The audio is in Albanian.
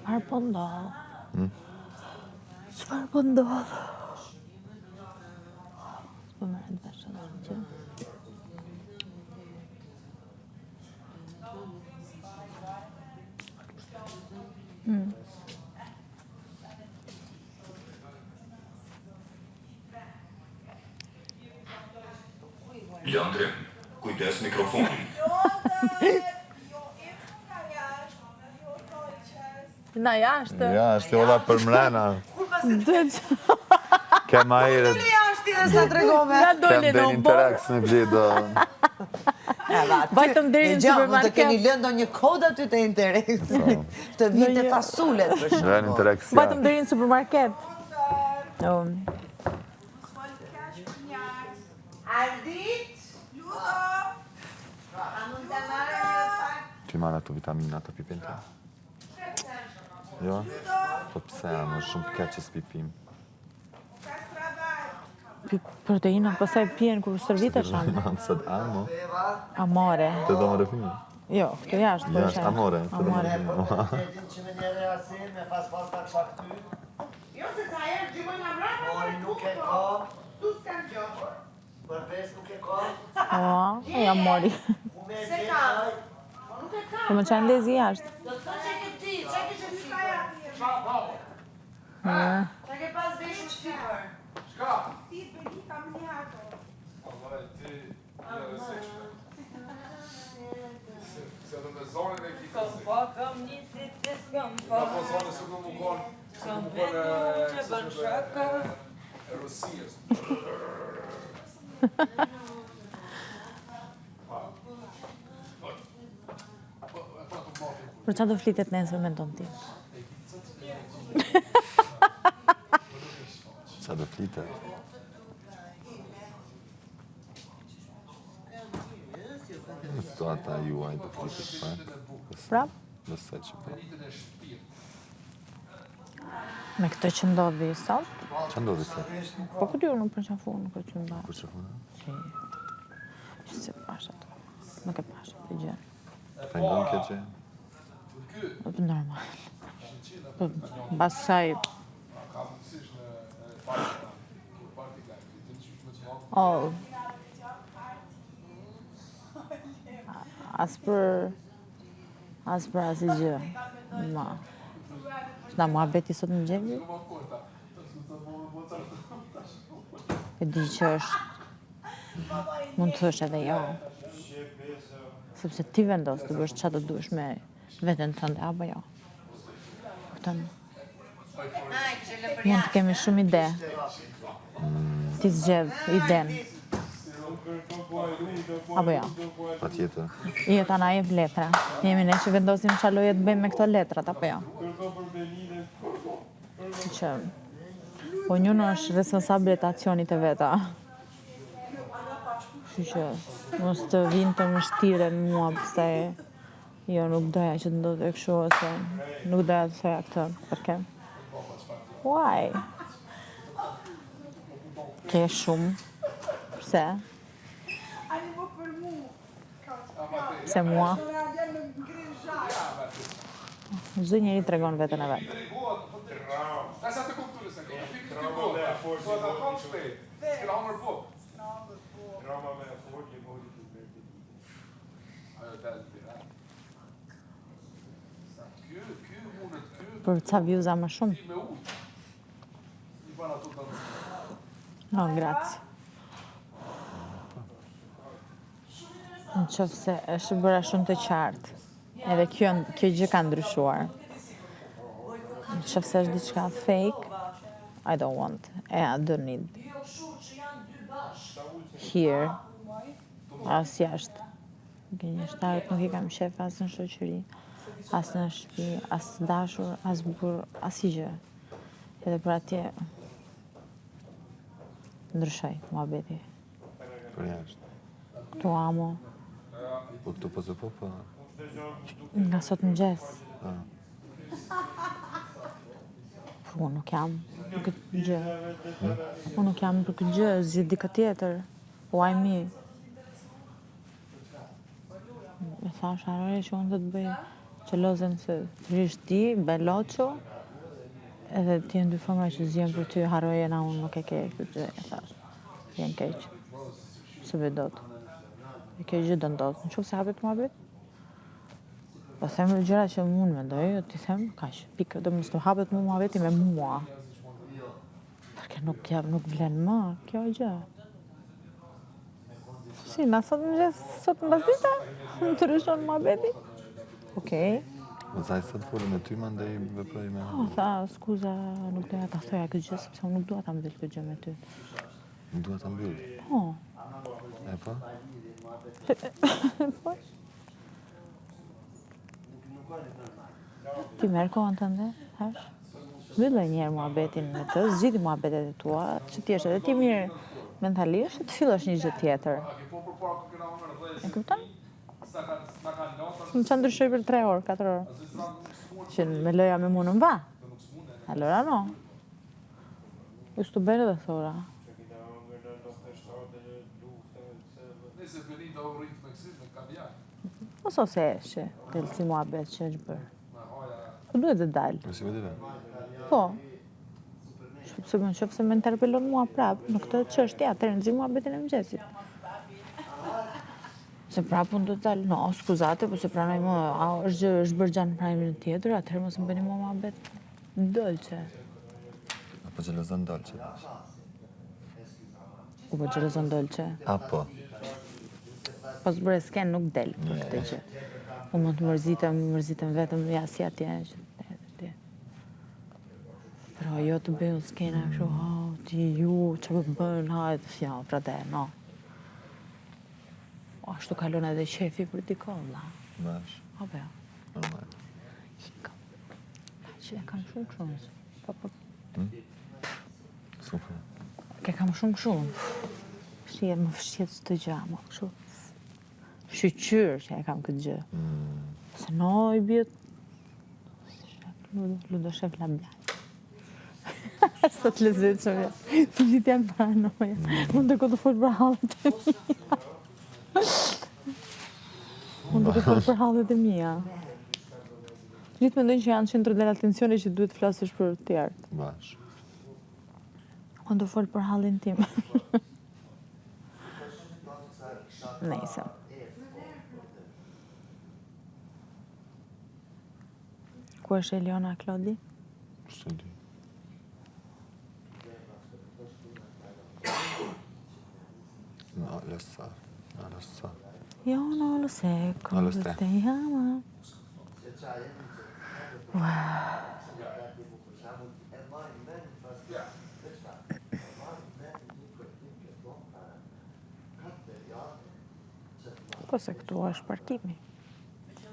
Çfarë po ndodh? Çfarë po ndodh? Po më rëndë bashkë që... Leandre, kujdes mikrofonin. Na jashtë. Ja, është ola për mrena. Kem ajerët. Na dole Kem në den interaks në blido. Vajtëm deri në Mund të supermarket. keni lënë një kod aty të Intereks. Të vinte fasulet për Den shembull. interaks Vajtëm deri në supermarket. Ti marrë ato vitamina të pipin të? Jo? Po pse, më shumë keqës pipim. Proteina, pasaj pjen kur shërvitesh anë. Nësët amo, Amore. të do më rëfimi. Jo, këtë jashtë. po Jashtë, isha- amore, të do më Amore. Jo, se ca herë gjymoj nga mbrapa, Mori nuk e ka, tu s'kam gjë. përbes nuk e ka, Ja mori. ku me Se gjithaj, ka. Po nuk e ka. Po më qanë lezi jashtë. Do të thotë që ke ti, që ke që si ka ja ti. Që ke pas veshur sipër. Ti bëni kam një ato. Po kam një si të s'kam po. S'kam vetë që bën shaka. Për qa do flitet nesër me ndonë ti? Qa do flite? Në situata juaj do flitet pak. Prap? Nëse që po. Me këtë që ndodhi sot? Qa ndodhi se? Po këtë ju nuk përqafu, nuk këtë që mba. Kur që funa? Që se pash ato. Nuk e pash ato gjë. Pengon kjo që? Po normal. Po bas saj... Oh. As për asë gjë. Ma. Shna mua beti sot në gjegji? E di që është... Mund të thësh edhe jo. Sepse ti vendos të bësh qa të dush me veten tënde, apo jo. Kupton? Mund të kemi shumë ide. Ti zgjedh iden. Apo jo. Pa tjetër. Jeta na jep letra. Jemi ne që vendosim qa loje të bëjmë me këto letrat, apo jo. Që... Po njënë është responsabilet aksionit e veta. Kështu që mos të vinë të më shtiren mua pëse jo nuk doja që të ndodhe kështu ose nuk doja të thoja këtë. Përke? Why? Ke shumë. Pse? Ani më për mu. Pse mua? Në adje në ngrin zhaj. Zë njeri të regon vetën e vetë. Për ca vjuza më shumë? No, grazie. Në qoftë se është bëra shumë të qartë, edhe kjo gjë ka ndryshuar. Në qoftë se është diçka fake, I don't want, I don't need. Here, as jashtë. Gënjeshtarët nuk I kam shef as në shoqëri, as në shtëpi, as dashur, as burr, as I gjë. Edhe për atje ndryshoj muhabeti. Për jashtë. Këtu amo. Po këtu po se po, po. Nga sot mëngjes. Unë nuk jam për këtë gjë. Unë nuk jam për këtë gjë, zgjidh dikë tjetër. Why me? E thash, harore që unë të bëj Qelozën se rish ti, Beloqo, edhe ti në dy femra që zjen për ty, harroje na unë nuk e ke këtë gjë, e thash. Jen keq. Se vedot. E ke gjë do ndodh. Në qoftë se hapet muhabet? Po them gjëra që unë mendoj, ti them kaq. Pikë, do mos të hapet muhabeti me mua. Përke nuk vlen më kjo gjë. Si, na sot mëngjes, sot mbasdita, ndryshon muhabeti. Okej. Po sa sot folëm me ty, mandej veproj me... Tha, skuza, nuk doja ta thoja këtë gjë, sepse unë nuk dua ta mbyll këtë gjë me ty. Nuk dua ta mbyll. Po. E po? Po. Ti merr kohën tënde, hash? Mbyllë një herë muhabetin me të, zgjidhi muhabetet e tua, që ti jesh edhe ti mirë mentalisht, të fillosh një gjë tjetër. E kupton? Më që ndryshoj për 3 orë, 4 orë. Që me loja me mu në mba. Allora no. U sto bene da sola. Po so se eshe, delësi muhabet që është bërë. Po duhet të dalë. Po si vedive? Po. Shpse me interpelon mua prapë në këtë çështje, atëherë nxi muhabetin e mëngjesit. Se prapë unë do të dalë, no, skuzate, po se pranoj më, është bërë gjanë pranimin tjetër, atëherë mos më bëni mua muhabet dolçe. Apo xhelozon dolçe. U po xhelozon dolçe. Apo. Po s'bëre sken nuk del për këtë gjë. Unë mund të mërzitem vetëm ja si atje që Pero jo të bëjnë skena kështu, ti ju, që për bën, hajtë, ja, frate, no. Ashtu kalon edhe qefi për t'i kolla. Bash. Apo jo? Normal. Që e kam shumë këshumë. Po. Super. Ke kam shumë këshumë. Shqie më fshjet të gjë, më kështu. Shqyqyr që e kam këtë gjë. Se no i bjet... Ludo shef la bjaj. Sot lezet që vjet. Të gjithë janë paranoja. Unë të këtë folë për halët e mija. Unë të këtë folë për halët e mija. Gjithë mendojnë që janë qendër dhe atencioni që duhet të flasësh për të tjertë. Bash. Unë të folë për halin tim. Nejse. Ku është Eliona Klodi? Së di. No, lo so. Non lo so. Io non lo so Non lo come sai. ti chiama. Po se këtu është parkimi.